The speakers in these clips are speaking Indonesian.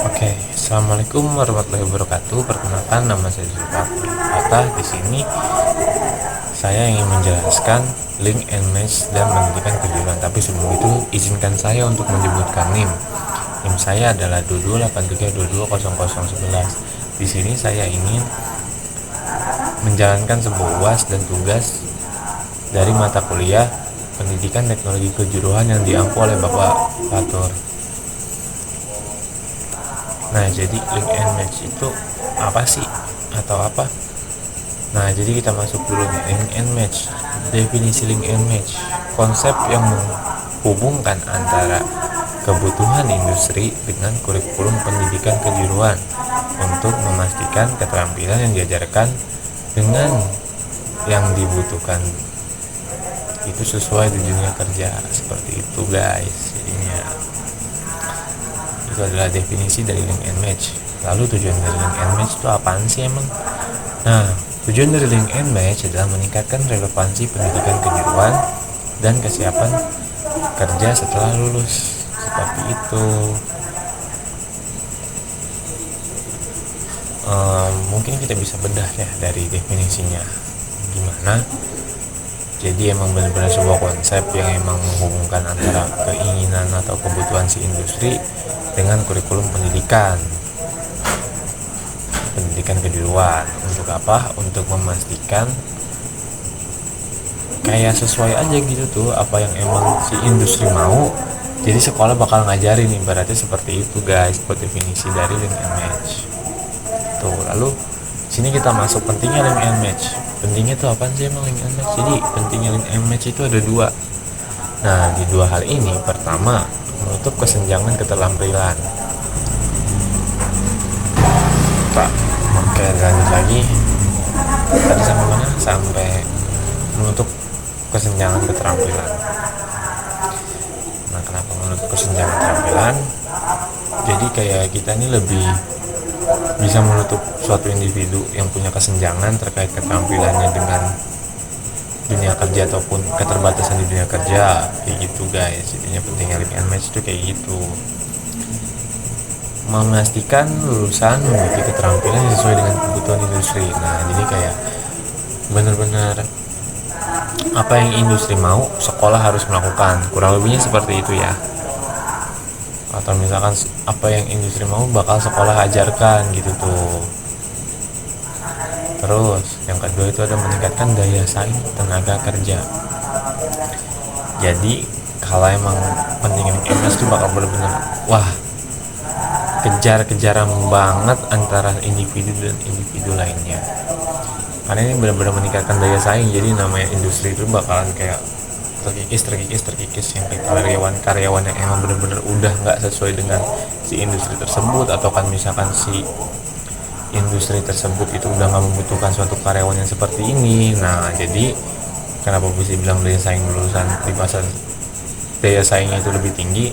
Oke, assalamualaikum warahmatullahi wabarakatuh. Perkenalkan, nama saya Zulfat. Di sini saya ingin menjelaskan link and match dan pendidikan kejuruan. Tapi sebelum itu, izinkan saya untuk menyebutkan NIM. NIM saya adalah 2283220011. Di sini saya ingin menjalankan sebuah UAS dan tugas dari mata kuliah Pendidikan Teknologi Kejuruan yang diampu oleh Bapak Fatur. Nah, jadi link and match itu apa sih? Atau apa? Nah, jadi kita masuk dulu nih, link and match. Definisi link and match, konsep yang menghubungkan antara kebutuhan industri dengan kurikulum pendidikan kejuruan untuk memastikan keterampilan yang diajarkan dengan yang dibutuhkan itu sesuai di dunia kerja. Seperti itu guys, jadinya itu adalah definisi dari link and match. Lalu tujuan dari link and match itu apaan sih emang? Nah, tujuan dari link and match adalah meningkatkan relevansi pendidikan kejuruan dan kesiapan kerja setelah lulus. Seperti itu. Mungkin kita bisa bedah ya dari definisinya gimana. Jadi emang benar-benar sebuah konsep yang emang menghubungkan antara keinginan atau kebutuhan si industri dengan kurikulum pendidikan kejuruan. Untuk apa? Untuk memastikan kayak sesuai aja gitu tuh apa yang emang si industri mau. Jadi sekolah bakal ngajarin, ibaratnya seperti itu guys, buat definisi dari link and match. Tuh, lalu sini kita masuk pentingnya link and match. Pentingnya tuh apa sih emang link and match? Jadi pentingnya link and match itu ada dua. Nah, di dua hal ini, pertama, menutup kesenjangan keterampilan. Pak, oke, lanjut lagi. Tadi sampai mana? Sampai menutup kesenjangan keterampilan. Nah, kenapa menutup kesenjangan keterampilan? Jadi kayak kita ini lebih bisa menutup suatu individu yang punya kesenjangan terkait keterampilannya dengan dunia kerja ataupun keterbatasan di dunia kerja, kayak gitu guys. Intinya pentingnya link and match itu kayak gitu, memastikan lulusan memiliki keterampilan yang sesuai dengan kebutuhan industri. Nah, jadi kayak benar-benar apa yang industri mau sekolah harus melakukan, kurang lebihnya seperti itu ya. Atau misalkan apa yang industri mau bakal sekolah ajarkan gitu tuh. Terus yang kedua itu ada meningkatkan daya saing tenaga kerja. Jadi kalau emang pentingnya MS itu bakal benar-benar wah, kejar-kejaran banget antara individu dan individu lainnya, karena ini benar-benar meningkatkan daya saing. Jadi namanya industri itu bakalan kayak terkikis yang karyawan yang emang benar-benar udah nggak sesuai dengan si industri tersebut, atau kan misalkan si industri tersebut itu udah nggak membutuhkan suatu karyawan yang seperti ini. Nah, jadi kenapa bisa bilang daya saing lulusan di pasar daya saingnya itu lebih tinggi,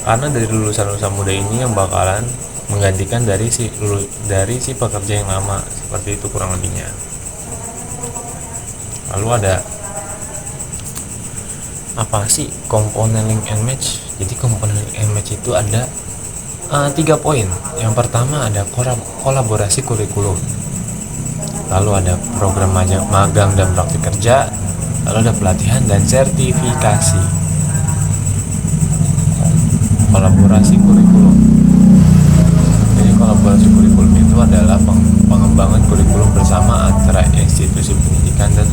karena dari lulusan-lulusan muda ini yang bakalan menggantikan dari si pekerja yang lama. Seperti itu kurang lebihnya. Lalu ada apa sih komponen link and match? Jadi komponen link and match itu ada 3 poin. Yang pertama ada kolaborasi kurikulum, lalu ada program magang dan praktik kerja, lalu ada pelatihan dan sertifikasi. Kolaborasi kurikulum. Jadi kolaborasi kurikulum itu adalah pengembangan kurikulum bersama antara institusi pendidikan dan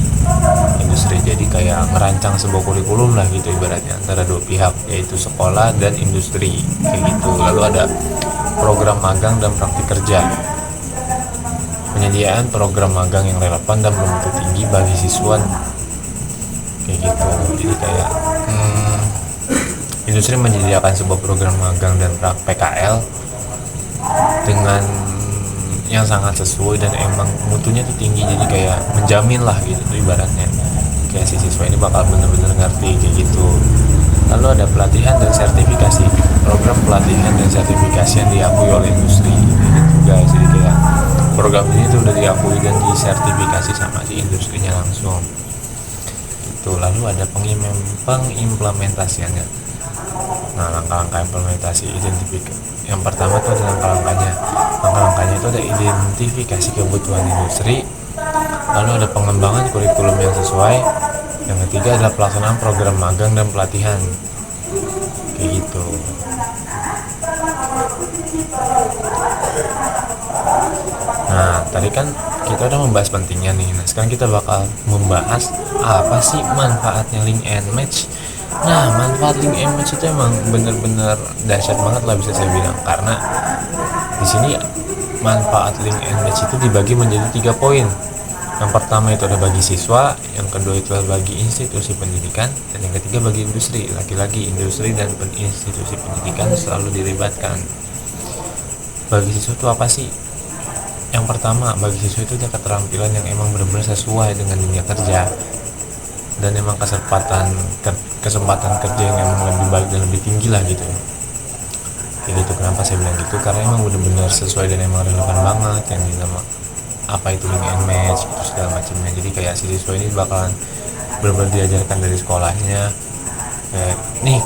industri. Jadi kayak merancang sebuah kurikulum lah gitu ibaratnya, antara dua pihak, yaitu sekolah dan industri kayak gitu. Lalu ada program magang dan praktik kerja, penyediaan program magang yang relevan dan bermutu tinggi bagi siswa kayak gitu. Jadi kayak industri menyediakan sebuah program magang dan PKL dengan yang sangat sesuai dan emang mutunya tuh tinggi. Jadi kayak menjamin lah gitu tuh ibaratnya, kayak si siswa ini bakal bener-bener ngerti kayak gitu. Lalu ada pelatihan dan sertifikasi, program pelatihan dan sertifikasi yang diakui oleh industri gitu guys. Jadi kayak program ini tuh udah diakui dan disertifikasi sama si industrinya langsung itu. Lalu ada pengimplementasiannya. Nah, langkah-langkah implementasi Yang pertama tuh ada langkah-langkahnya. Langkah-langkahnya itu ada identifikasi kebutuhan industri, lalu ada pengembangan kurikulum yang sesuai, yang ketiga adalah pelaksanaan program magang dan pelatihan, kayak gitu. Nah, tadi kan kita udah membahas pentingnya nih. Nah, sekarang kita bakal membahas apa sih manfaatnya link and match. Nah, manfaat link and match itu emang bener-bener dahsyat banget lah bisa saya bilang, karena di sini manfaat link and match itu dibagi menjadi 3 poin. Yang pertama itu ada bagi siswa, yang kedua itu adalah bagi institusi pendidikan, dan yang ketiga bagi industri. Lagi-lagi industri dan institusi pendidikan selalu dilibatkan. Bagi siswa itu apa sih? Yang pertama, bagi siswa itu ada keterampilan yang emang benar-benar sesuai dengan dunia kerja, dan emang kesempatan kerja yang emang lebih baik dan lebih tinggi lah gitu. Kayak gitu. Kenapa saya bilang gitu? Karena emang benar-benar sesuai dan emang relevan banget yang dinama apa itu link and match gitu segala macamnya. Jadi kayak si siswa ini bakalan benar-benar diajarkan dari sekolahnya kayak nih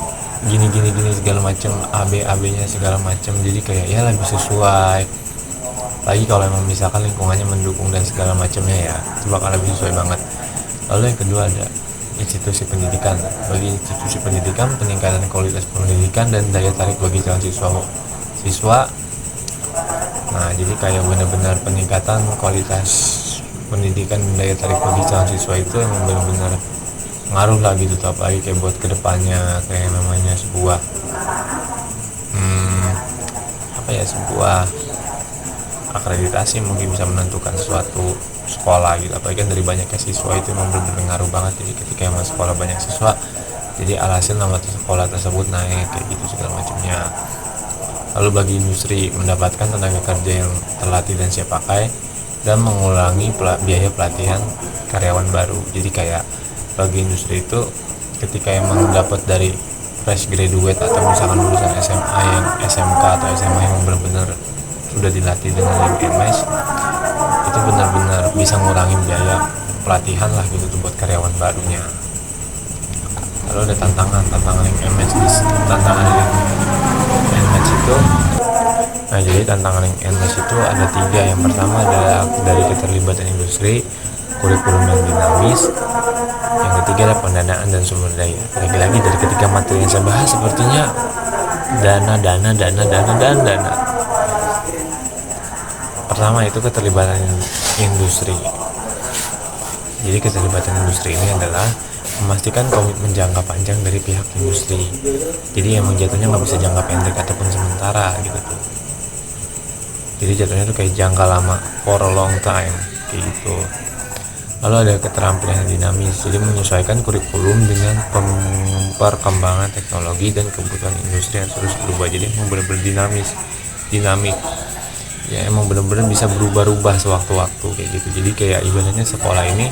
gini segala macam, AB nya segala macam. Jadi kayak ya lebih sesuai lagi kalau emang misalkan lingkungannya mendukung dan segala macamnya, ya itu bakal lebih sesuai banget. Lalu yang kedua ada institusi pendidikan. Bagi institusi pendidikan, peningkatan kualitas pendidikan dan daya tarik bagi calon siswa. Nah, jadi kayak benar-benar peningkatan kualitas pendidikan dan daya tarik bagi calon siswa itu yang benar-benar ngaruh lah gitu tuh, apalagi kayak buat kedepannya kayak namanya sebuah sebuah akreditasi mungkin bisa menentukan suatu sekolah gitu, apalagi kan dari banyaknya siswa itu memang benar-benar ngaruh banget. Jadi ketika emang sekolah banyak siswa, jadi alhasil nama sekolah tersebut naik kayak gitu segala macamnya. Lalu bagi industri, mendapatkan tenaga kerja yang terlatih dan siap pakai dan mengurangi biaya pelatihan karyawan baru. Jadi kayak bagi industri itu ketika emang dapat dari fresh graduate atau misalkan lulusan SMA yang SMK atau SMA yang benar-benar sudah dilatih dengan link and match, itu benar-benar bisa ngurangin biaya pelatihan lah gitu tuh buat karyawan barunya. Lalu ada tantangan link and match. Tantangan link and match itu, nah jadi tantangan link and match itu ada 3. Yang pertama adalah dari keterlibatan industri, kurikulum yang dinamis. Yang ketiga adalah pendanaan dan sumber daya. Lagi-lagi dari ketiga materi yang saya bahas sepertinya dana. Pertama itu keterlibatan industri. Jadi keterlibatan industri ini adalah memastikan komitmen jangka panjang dari pihak industri. Jadi emang jatuhnya nggak bisa jangka pendek ataupun sementara gitu tuh. Jadi jatuhnya tuh kayak jangka lama, for a long time kayak gitu. Lalu ada keterampilan yang dinamis, jadi menyesuaikan kurikulum dengan perkembangan teknologi dan kebutuhan industri yang terus berubah. Jadi emang benar-benar dinamik. Ya emang benar-benar bisa berubah-ubah sewaktu-waktu kayak gitu. Jadi kayak ibaratnya sekolah ini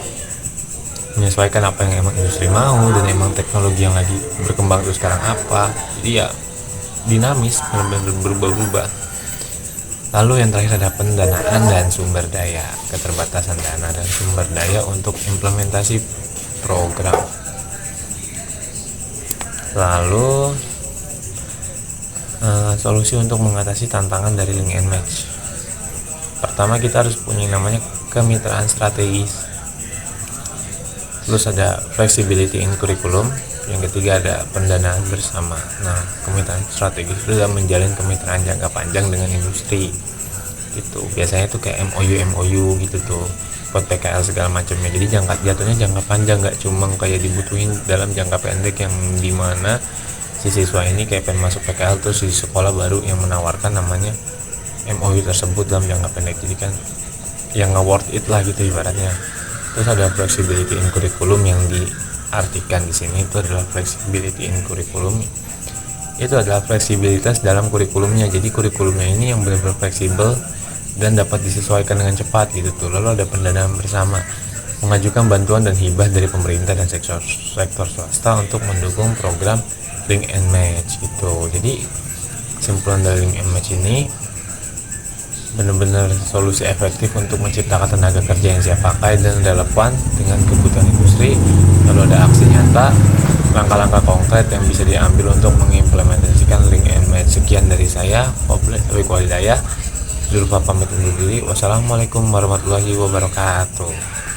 menyesuaikan apa yang emang industri mau dan emang teknologi yang lagi berkembang itu sekarang apa. Jadi ya dinamis, benar-benar berubah-ubah. Lalu yang terakhir ada pendanaan dan sumber daya. Keterbatasan dana dan sumber daya untuk implementasi program. Lalu solusi untuk mengatasi tantangan dari link and match. Pertama kita harus punya namanya kemitraan strategis. Terus ada flexibility in curriculum. Yang ketiga ada pendanaan bersama. Nah, kemitraan strategis itu adalah menjalin kemitraan jangka panjang dengan industri. Gitu. Biasanya tuh kayak MOU gitu tuh buat PKL segala macamnya. Jadi jatuhnya jangka panjang, nggak cuma kayak dibutuhin dalam jangka pendek yang dimana si siswa ini kayak pengen masuk PKL terus si sekolah baru yang menawarkan namanya MOU tersebut dalam jangka pendek. Jadi kan yang nge-worth it lah gitu ibaratnya. Terus ada flexibility in curriculum yang diartikan di sini itu adalah flexibility in curriculum. Itu adalah fleksibilitas dalam kurikulumnya. Jadi kurikulumnya ini yang benar-benar fleksibel dan dapat disesuaikan dengan cepat gitu tuh. Lalu ada pendanaan bersama, mengajukan bantuan dan hibah dari pemerintah dan sektor swasta untuk mendukung program link and match gitu. Jadi kesimpulan dari link and match ini benar-benar solusi efektif untuk menciptakan tenaga kerja yang siap pakai dan relevan dengan kebutuhan industri. Lalu ada aksi nyata langkah-langkah konkret yang bisa diambil untuk mengimplementasikan link and match. Sekian dari saya, wabillahi taufiq walhidayah. Jangan lupa pamit undur diri. Wassalamualaikum warahmatullahi wabarakatuh.